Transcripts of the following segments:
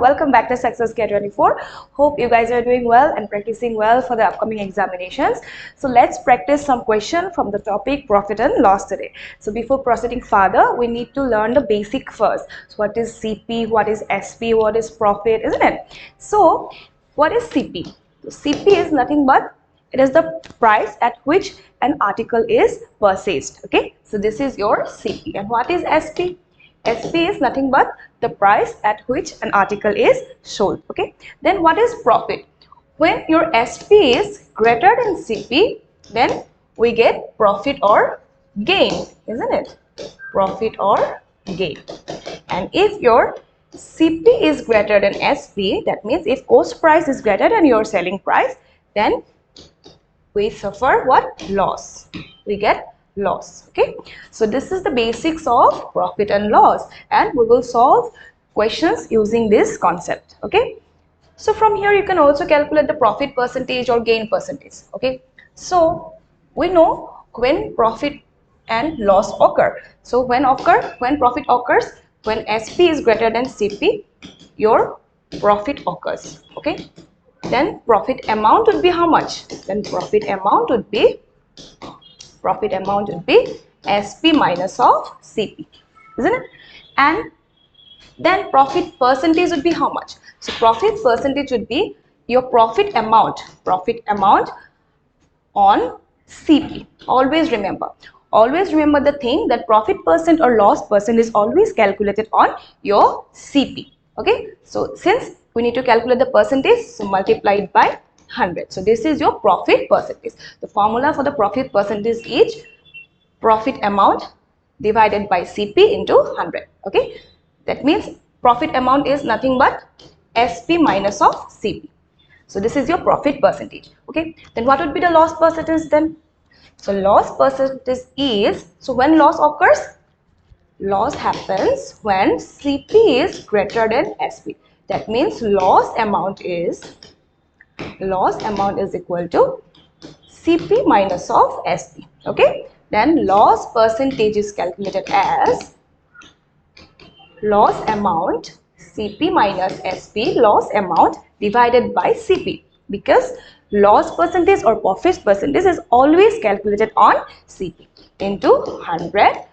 welcome back to Success Care 24. Hope you guys are doing well and practicing well for the upcoming examinations. So let's practice some question from the topic profit and loss today. So before proceeding further, we need to learn the basic first. So what is CP, what is SP, what is profit, isn't it? So what is CP? So CP is nothing but it is the price at which an article is purchased. Okay, so this is your CP. And what is SP? SP is nothing but the price at which an article is sold. Okay, then what is profit? When your SP is greater than CP, then we get profit or gain, isn't it? Profit or gain. And if your CP is greater than SP, that means if cost price is greater than your selling price, then we suffer what? Loss. We get loss. Okay, so this is the basics of profit and loss, and we will solve questions using this concept. Okay, so from here you can also calculate the profit percentage or gain percentage. Okay, so we know when profit and loss occur. So when profit occurs, when SP is greater than CP, your profit occurs. Okay, then profit amount would be how much? Then profit amount would be SP minus of CP, isn't it? And then profit percentage would be how much? So profit percentage would be your profit amount on CP. Always remember the thing that profit percent or loss percent is always calculated on your CP. Okay, so since we need to calculate the percentage, so multiply it by 100. So this is your profit percentage. The formula for the profit percentage is profit amount divided by CP into 100. Okay, that means profit amount is nothing but SP minus of CP. So this is your profit percentage. Okay, then what would be the loss percentage then? So loss percentage is, so when loss occurs, loss happens when CP is greater than SP. That means loss amount is equal to CP minus of SP. Okay, then loss percentage is calculated as loss amount CP minus SP, loss amount divided by CP, because loss percentage or profit percentage is always calculated on CP into 100%.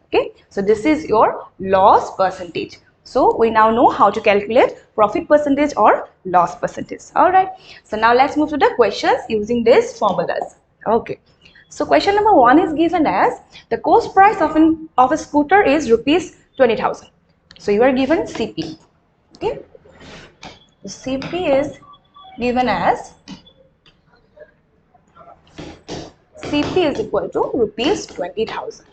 Okay, so this is your loss percentage. So we now know how to calculate profit percentage or loss percentage. All right, so now let's move to the questions using these formulas. Okay, so question number 1 is given as the cost price of a scooter is rupees 20,000. So you are given CP. Okay, the CP is given as CP is equal to rupees 20,000.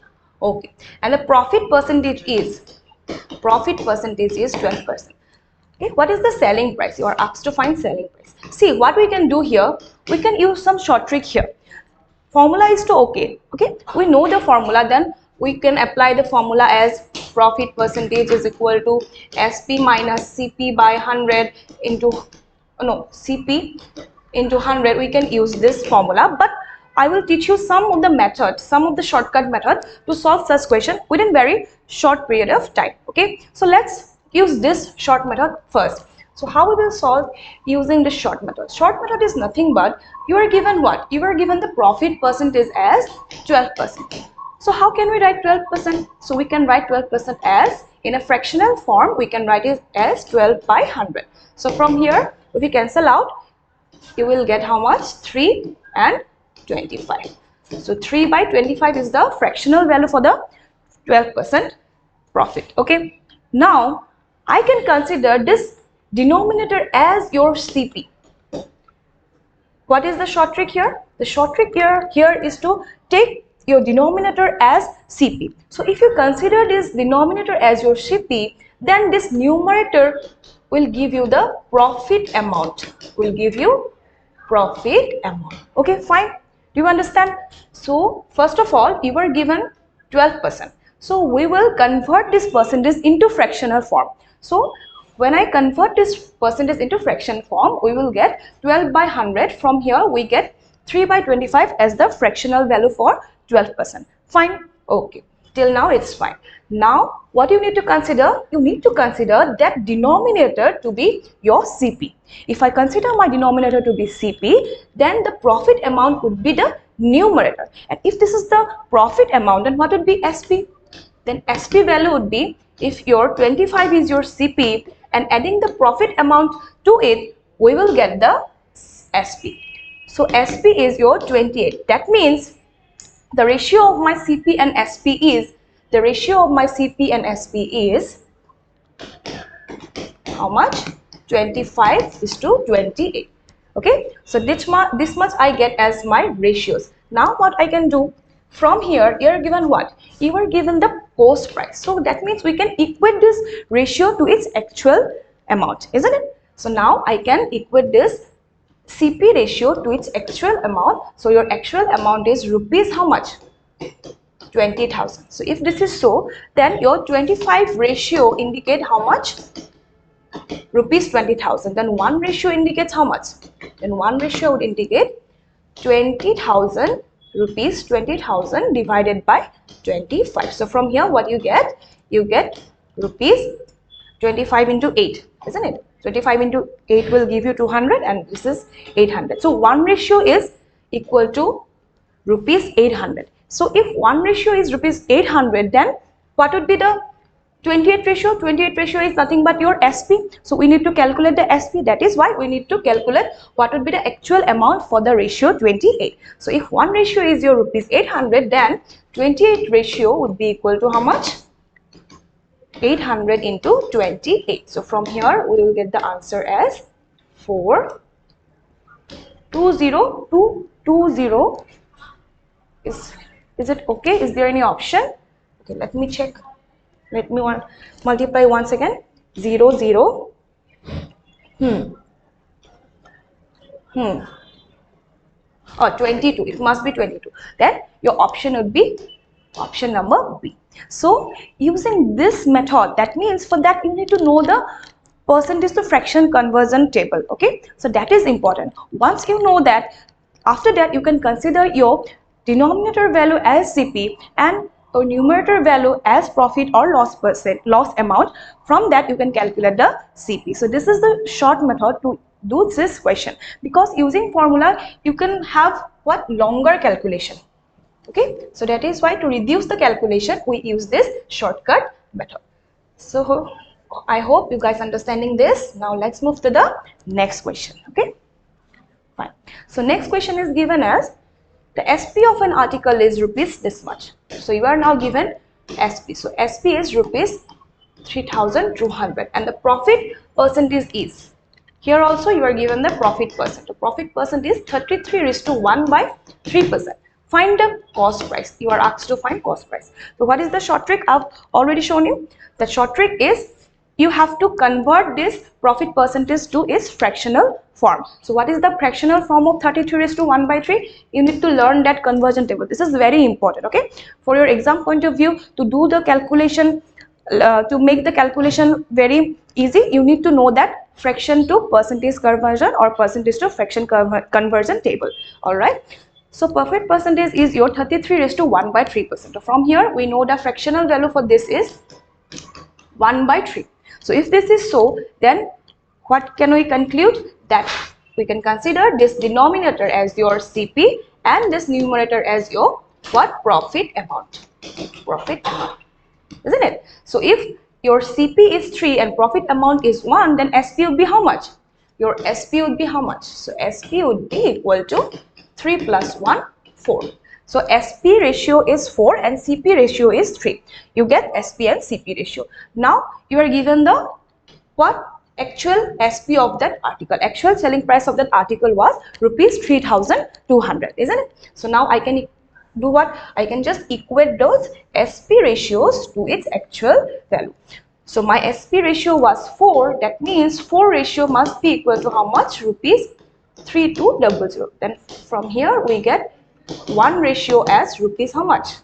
Okay, and the profit percentage is 12%. Okay, what is the selling price? You are asked to find selling price. See, what we can do here, we can use some short trick here. Formula is to okay, we know the formula, then we can apply the formula as profit percentage is equal to SP minus CP by 100 into CP into 100. We can use this formula, but I will teach you some of the shortcut method to solve such question within very short period of time. Okay, so let's use this short method first. So how we will solve using the short method? Short method is nothing but you are given what? You are given the profit percentage as 12%. So how can we write 12%? So we can write 12% as, in a fractional form, we can write it as 12 by 100. So from here, if you cancel out, you will get how much? 3 and 25. So 3 by 25 is the fractional value for the 12% profit. Okay, now I can consider this denominator as your CP. What is the short trick here? The short trick here is to take your denominator as CP. So if you consider this denominator as your CP, then this numerator will give you the profit amount. Okay, fine. Do you understand? So first of all, you were given 12%. So we will convert this percentage into fractional form. So when I convert this percentage into fraction form, we will get 12 by 100. From here we get 3 by 25 as the fractional value for 12%. Fine. Okay. Till now it's fine. Now what you need to consider? You need to consider that denominator to be your CP. If I consider my denominator to be CP, then the profit amount would be the numerator. And if this is the profit amount, then what would be SP? Then SP value would be, if your 25 is your CP and adding the profit amount to it, we will get the SP. So SP is your 28. That means the ratio of my CP and SP is, the ratio of my CP and SP is how much? 25 is to 28. Okay, so this much I get as my ratios. Now what I can do, from here you are given what? You are given the cost price. So that means we can equate this ratio to its actual amount, isn't it? So now I can equate this CP ratio to its actual amount. So your actual amount is rupees how much? 20,000. So if this is so, then your 25 ratio indicate how much? Rupees 20,000. Then 1 ratio indicates how much? Then 1 ratio would indicate 20,000 rupees, 20,000 divided by 25. So from here what you get? You get rupees 25 into 8, isn't it? 25 into 8 will give you 200 and this is 800. So 1 ratio is equal to rupees 800. So if 1 ratio is rupees 800, then what would be the 28 ratio? 28 ratio is nothing but your SP. So we need to calculate the SP. That is why we need to calculate what would be the actual amount for the ratio 28. So if 1 ratio is your rupees 800, then 28 ratio would be equal to how much? 800 into 28. So from here we will get the answer as 420,220. Is it okay? Is there any option? Okay, let me check. Let me multiply once again. 0 0. Oh, 22. It must be 22. Then your option would be option number B. So using this method, that means for that you need to know the percentage to fraction conversion table. Okay, so that is important. Once you know that, after that you can consider your denominator value as CP and a numerator value as profit or loss amount. From that you can calculate the CP. So this is the short method to do this question, because using formula you can have what? Longer calculation. Okay, so that is why to reduce the calculation we use this shortcut method. So I hope you guys understanding this. Now let's move to the next question. Okay, fine. So next question is given as the SP of an article is rupees this much. So you are now given SP. So SP is rupees 3,200 and the profit percentage is, here also you are given the profit percent. The profit percent is 33:1/3%. Find the cost price. You are asked to find cost price. So what is the short trick? I've already shown you. The short trick is you have to convert this profit percentage to its fractional form. So what is the fractional form of 33:1/3? You need to learn that conversion table. This is very important. Okay, for your exam point of view, to do the calculation, to make the calculation very easy, you need to know that fraction to percentage conversion or percentage to fraction conversion table. All right. So perfect percentage is your 33:1/3%. So from here we know the fractional value for this is 1/3. So if this is so, then what can we conclude? That we can consider this denominator as your CP and this numerator as your what? Profit amount. Profit amount, isn't it? So if your CP is 3 and profit amount is 1, then SP would be how much? Your SP would be how much? So SP would be equal to 3 plus 1, 4. So SP ratio is 4 and CP ratio is 3. You get SP and CP ratio. Now you are given the what? Actual SP of that article. Actual selling price of that article was rupees 3,200, isn't it? So now I can do what? I can just equate those SP ratios to its actual value. So my SP ratio was 4. That means 4 ratio must be equal to how much? Rupees 3,200. Then from here we get 1 ratio as rupees how much?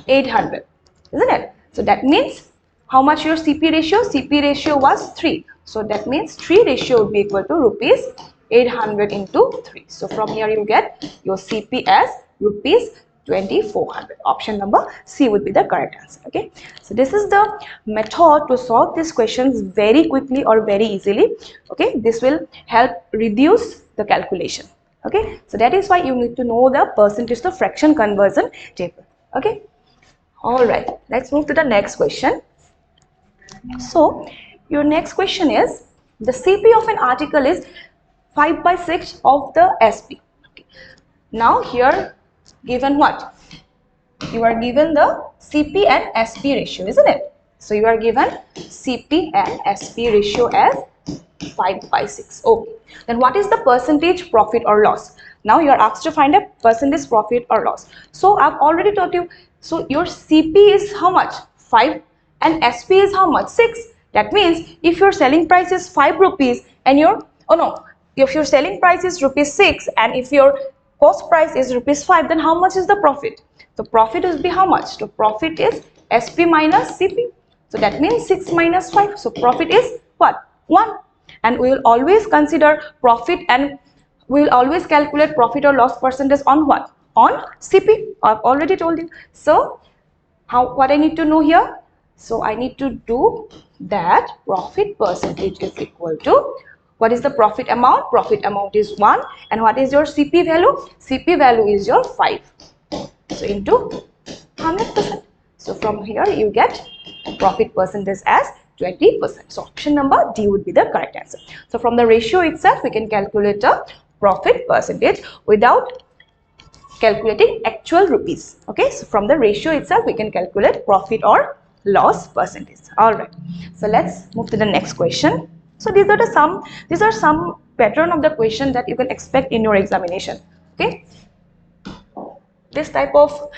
800, isn't it? So that means how much your CP ratio? CP ratio was 3. So that means 3 ratio would be equal to rupees 800 into 3. So from here you get your CP as rupees 2400. Option number C would be the correct answer. Okay, so this is the method to solve these questions very quickly or very easily. Okay, this will help reduce the calculation. Okay, so that is why you need to know the percentage to fraction conversion table. Okay, all right, let's move to the next question. So your next question is, the CP of an article is 5/6 of the SP. Okay. Now here given what? You are given the CP and SP ratio, isn't it? So you are given CP and SP ratio as 5/6. Okay. Then what is the percentage profit or loss? Now you are asked to find a percentage profit or loss. So I've already told you. So your CP is how much? 5 and SP is how much? 6. That means if your selling price is 5 rupees and your, oh no, if your selling price is rupees 6 and if your cost price is rupees 5, then how much is the profit? So profit will be how much? So profit is SP minus CP. So that means 6 minus 5. So profit is what? 1. And we will always consider profit, and we will always calculate profit or loss percentage on what? On CP. I've already told you. So what I need to know here? So I need to do that profit percentage is equal to, what is the profit amount? Profit amount is 1. And what is your CP value? CP value is your 5. So into 100%. So from here you get profit percentage as 20%. So option number D would be the correct answer. So from the ratio itself we can calculate a profit percentage without calculating actual rupees. Okay, so from the ratio itself we can calculate profit or loss percentage. All right, so let's move to the next question. So these are some pattern of the question that you can expect in your examination. Okay, this type of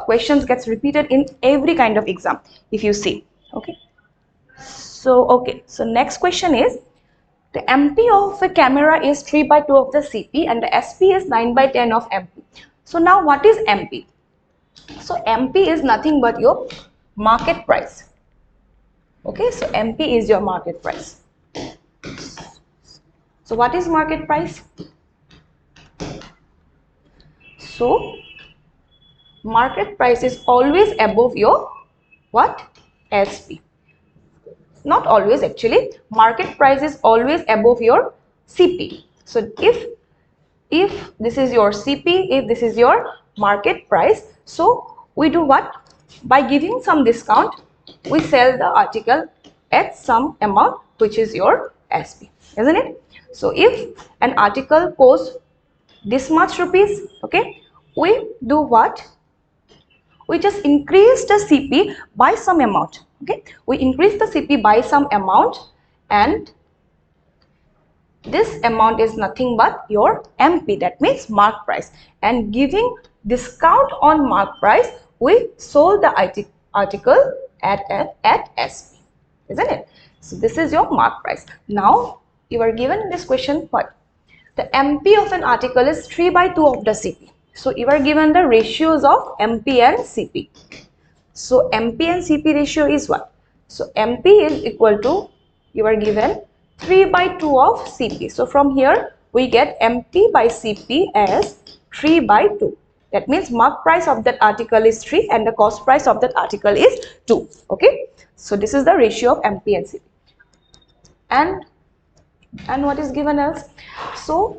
questions gets repeated in every kind of exam if you see. Okay, so next question is, the MP of a camera is 3/2 of the CP and the SP is 9/10 of MP. So now what is MP? So MP is nothing but your market price. Okay, so MP is your market price. So what is market price? So market price is always above your what? SP. Not always actually. Market price is always above your CP. So if this is your CP, if this is your market price, so we do what? By giving some discount, we sell the article at some amount which is your SP, isn't it? So if an article costs this much rupees, okay, we do what? We just increase the CP by some amount. Okay, we increase the CP by some amount, and this amount is nothing but your MP, that means mark price, and giving discount on mark price we sold the article at SP, isn't it? So this is your mark price. Now you are given in this question what? The MP of an article is 3/2 of the CP. So you are given the ratios of MP and CP. So MP and CP ratio is what? So MP is equal to, you are given 3/2 of CP. So from here we get MP by CP as 3/2. That means mark price of that article is 3 and the cost price of that article is 2. Okay. So this is the ratio of MP and CP. And what is given else? So,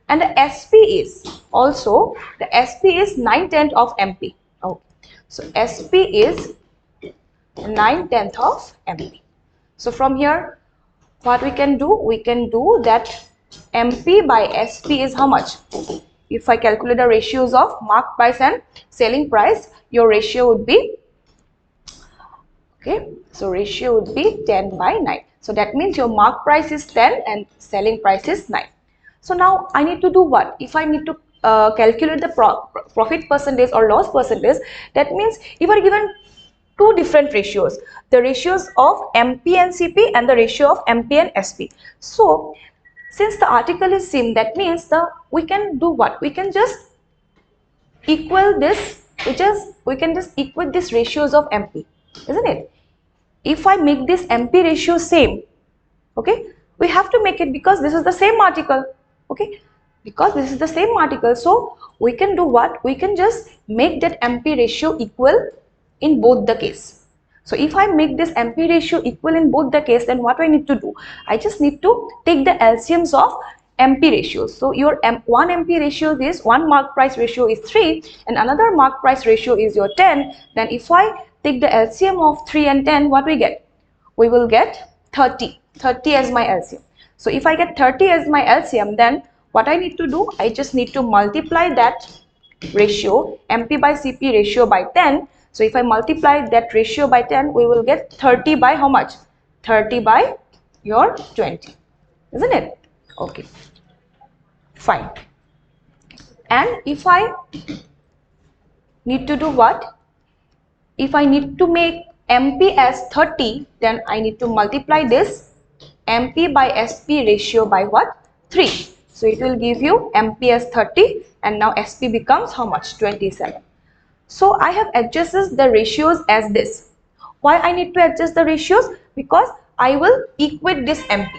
and the SP is also, the SP is 9/10 of MP. Okay. So SP is 9/10 of MP. So from here what we can do? We can do that MP by SP is how much? If I calculate the ratios of mark price and selling price, your ratio would be, okay, so ratio would be 10/9. So that means your mark price is 10 and selling price is 9. So now I need to do what? If I need to calculate the profit percentage or loss percentage, that means if I are given two different ratios, the ratios of MP and CP and the ratio of MP and SP. So since the article is same, that means we can do what? We can just equal this, we can just equate these ratios of MP, isn't it? If I make this MP ratio same, okay, we have to make it because this is the same article, okay. because this is the same article. So we can do what? We can just make that MP ratio equal in both the case. So if I make this MP ratio equal in both the case, then what do I need to do? I just need to take the LCMs of MP ratios. So your one MP ratio is, one mark price ratio is 3 and another mark price ratio is your 10. Then if I take the LCM of 3 and 10, what we get? We will get 30 as my LCM. So if I get 30 as my LCM, then what I need to do? I just need to multiply that ratio, MP by CP ratio, by 10. So if I multiply that ratio by 10, we will get 30 by how much? 30 by your 20, isn't it? Okay, fine. And if I need to do what? If I need to make MP as 30, then I need to multiply this MP by SP ratio by what? 3. So it will give you MP as 30 and now SP becomes how much? 27. So I have adjusted the ratios as this. Why I need to adjust the ratios? Because I will equate this MP,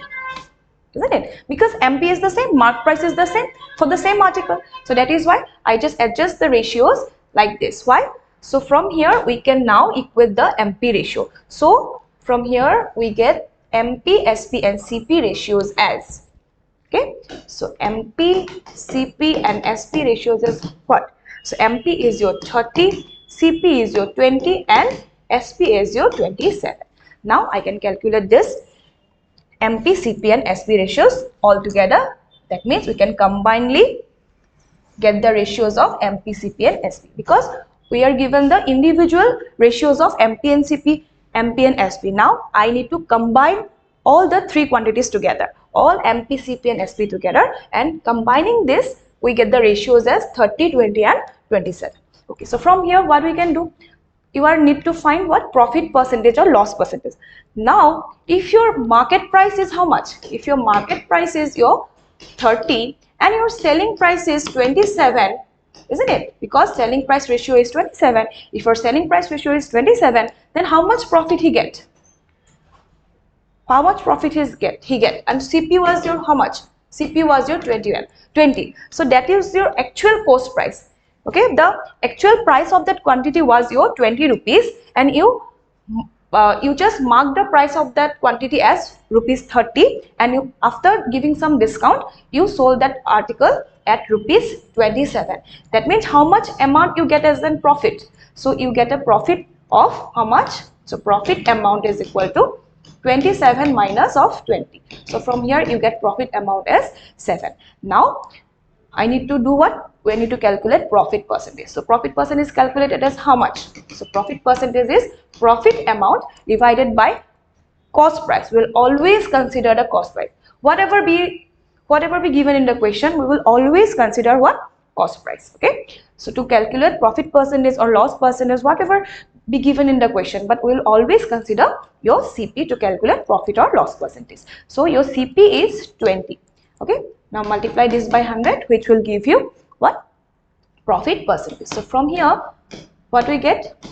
isn't it? Because MP is the same, mark price is the same for the same article. So that is why I just adjust the ratios like this. Why? So from here we can now equate the MP ratio. So from here we get MP, SP and CP ratios as, okay, so MP, CP and SP ratios is what? So MP is your 30, CP is your 20 and SP is your 27. Now I can calculate this MP, CP and SP ratios all together. That means we can combinedly get the ratios of MP, CP and SP, because we are given the individual ratios of MP and CP, MP and SP. Now I need to combine all the three quantities together, all MP, CP and SP together, and combining this we get the ratios as 30, 20 and 27. Okay, so from here what we can do? You are need to find what? Profit percentage or loss percentage. Now if your market price is how much? If your market price is your 30 and your selling price is 27, isn't it? Because selling price ratio is 27. If your selling price ratio is 27, then how much profit he get? How much profit he get? And CP was your how much? CP was your 20. So that is your actual cost price. Okay, the actual price of that quantity was your 20 rupees and you just mark the price of that quantity as rupees 30 and you, after giving some discount, you sold that article at rupees 27. That means how much amount you get as a profit? So you get a profit of how much? So profit amount is equal to 27 minus of 20. So from here you get profit amount as 7. Now I need to do what? We need to calculate profit percentage. So profit percentage is calculated as how much? So profit percentage is profit amount divided by cost price. We will always consider the cost price. Whatever be given in the question, we will always consider what? Cost price. Okay. So to calculate profit percentage or loss percentage, whatever be given in the question, but we will always consider your CP to calculate profit or loss percentage. So your CP is 20. Okay. Now multiply this by 100, which will give you what? Profit percentage. So from here, what we get?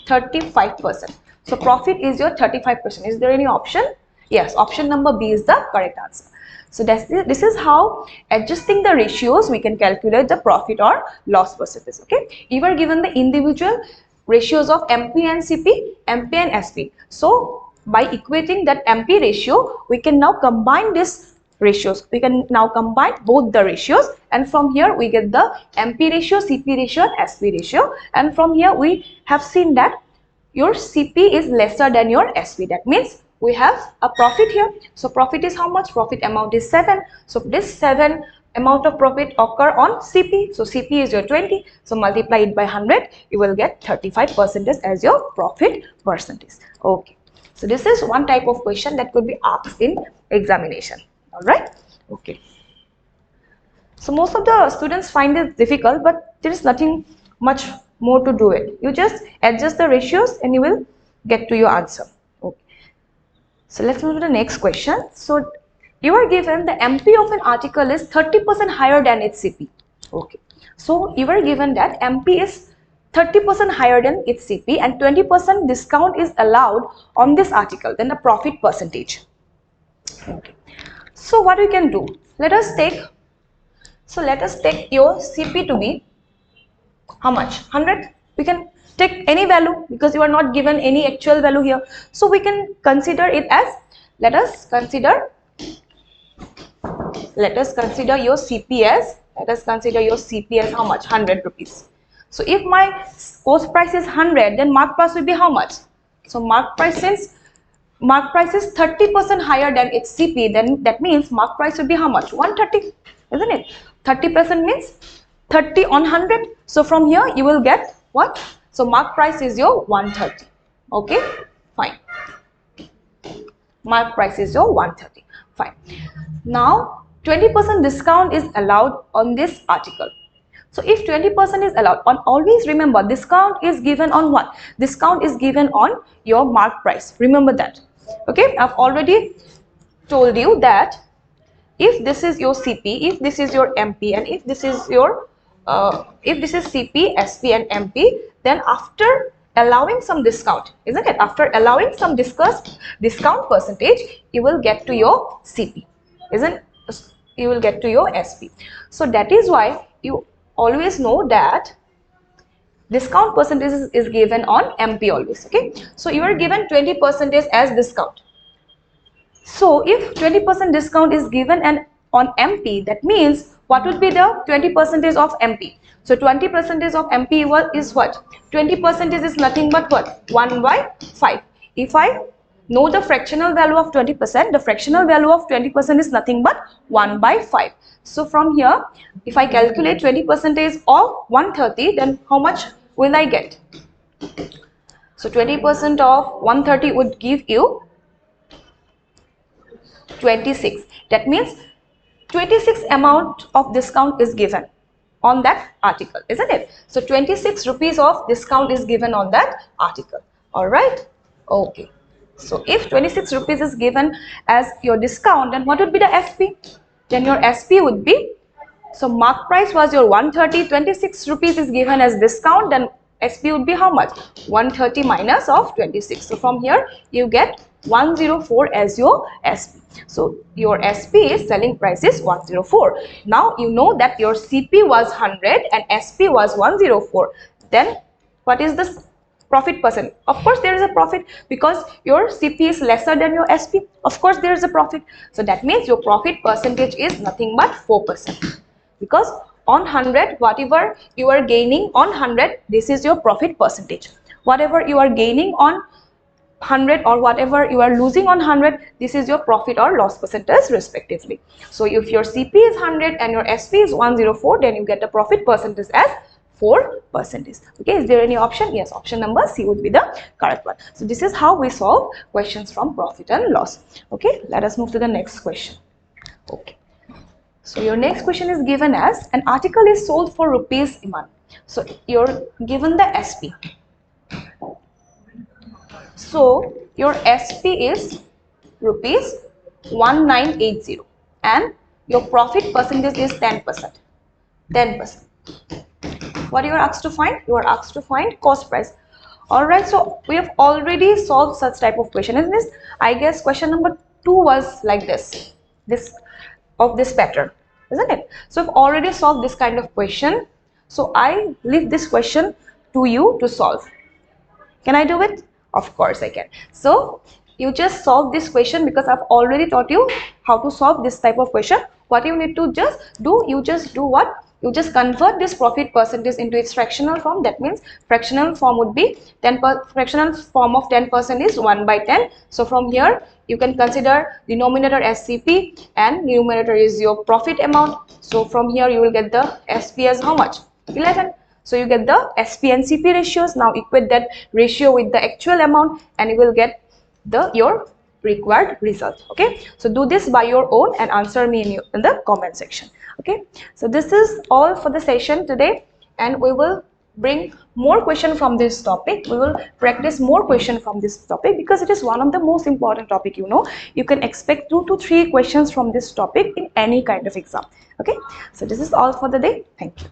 35%. So profit is your 35%. Is there any option? Yes, option number B is the correct answer. So this is how adjusting the ratios we can calculate the profit or loss percentage. Okay, you are given the individual ratios of MP and CP, MP and SP. So by equating that MP ratio, we can now combine this ratios. We can now combine both the ratios and from here we get the MP ratio, CP ratio and SP ratio, and from here we have seen that your CP is lesser than your SP. That means we have a profit here. So profit is how much? Profit amount is 7. So this 7 amount of profit occur on CP. So CP is your 20. So multiply it by 100. You will get 35% as your profit percentage. Okay. So this is one type of question that could be asked in examination. All right. Okay. So most of the students find it difficult, but there is nothing much more to do it. You just adjust the ratios and you will get to your answer. Okay. So let's move to the next question. So you are given the MP of an article is 30% higher than its CP. Okay. So you are given that MP is 30% higher than its CP and 20% discount is allowed on this article, then the profit percentage. Okay. So what we can do? Let us take So let us take your CP to be how much? 100. We can take any value because you are not given any actual value here. So we can consider it as, let us consider your CP as, how much? 100 rupees. So if my cost price is 100, then mark price will be how much? So mark price, since mark price is 30% higher than its CP, then that means mark price will be how much? 130, isn't it? 30% means 30 on 100. So from here you will get what? So mark price is your 130. Okay, fine. Mark price is your 130. Fine. Now 20% discount is allowed on this article. So if 20% is allowed on, always remember discount is given on what? Discount is given on your mark price. Remember that. Okay, I've already told you that if this is your CP, if this is your MP, and if this is your if this is CP, SP and MP, then after allowing some discount, isn't it? After allowing some discount percentage, you will get to your CP, isn't? You will get to your SP. So that is why you always know that discount percentage is given on MP always. Okay, so you are given 20% as discount. So if 20% discount is given and on MP, that means what would be the 20% of MP? So 20% of MP is what? 20% is nothing but what? 1 by 5. If I know the fractional value of 20%, the fractional value of 20% is nothing but 1 by 5. So from here, if I calculate 20% of 130, then how much will I get? So 20% of 130 would give you 26. That means 26 amount of discount is given on that article, isn't it? So 26 rupees of discount is given on that article. All right. Okay. So if 26 rupees is given as your discount, then what would be the SP? Then your SP would be, so mark price was your 130, 26 rupees is given as discount, then SP would be how much? 130 minus of 26. So from here you get 104 as your SP. So your SP is selling price is 104. Now you know that your CP was 100 and SP was 104. Then what is the profit percent? Of course there is a profit because your CP is lesser than your SP. Of course there is a profit. So that means your profit percentage is nothing but 4%. Because on 100, whatever you are gaining on 100, this is your profit percentage. Whatever you are gaining on 100 or whatever you are losing on 100, this is your profit or loss percentage respectively. So if your CP is 100 and your SP is 104, then you get the profit percentage as 4%. Okay, is there any option? Yes, option number C would be the correct one. So this is how we solve questions from profit and loss. Okay, let us move to the next question. Okay. So your next question is given as an article is sold for rupees Iman. So you're given the SP. So your SP is rupees 1980 and your profit percentage is 10%. 10%. What you are asked to find? You are asked to find cost price. Alright, so we have already solved such type of question. Isn't this? I guess question number 2 was like this. Of this pattern, isn't it? So I've already solved this kind of question. So I leave this question to you to solve. Can I do it? Of course I can. So you just solve this question because I've already taught you how to solve this type of question. What you need to just do, you just do what? You just convert this profit percentage into its fractional form. That means fractional form would be fractional form of 10% is 1 by 10. So from here you can consider denominator as CP and numerator is your profit amount. So from here you will get the SP as how much? 11. So you get the SP and CP ratios. Now equate that ratio with the actual amount and you will get your required result. Okay, so do this by your own and answer me in the comment section. Okay, so this is all for the session today and we will bring more question from this topic. We will practice more question from this topic because it is one of the most important topic. You know, you can expect 2 to 3 questions from this topic in any kind of exam. Okay, so this is all for the day. Thank you.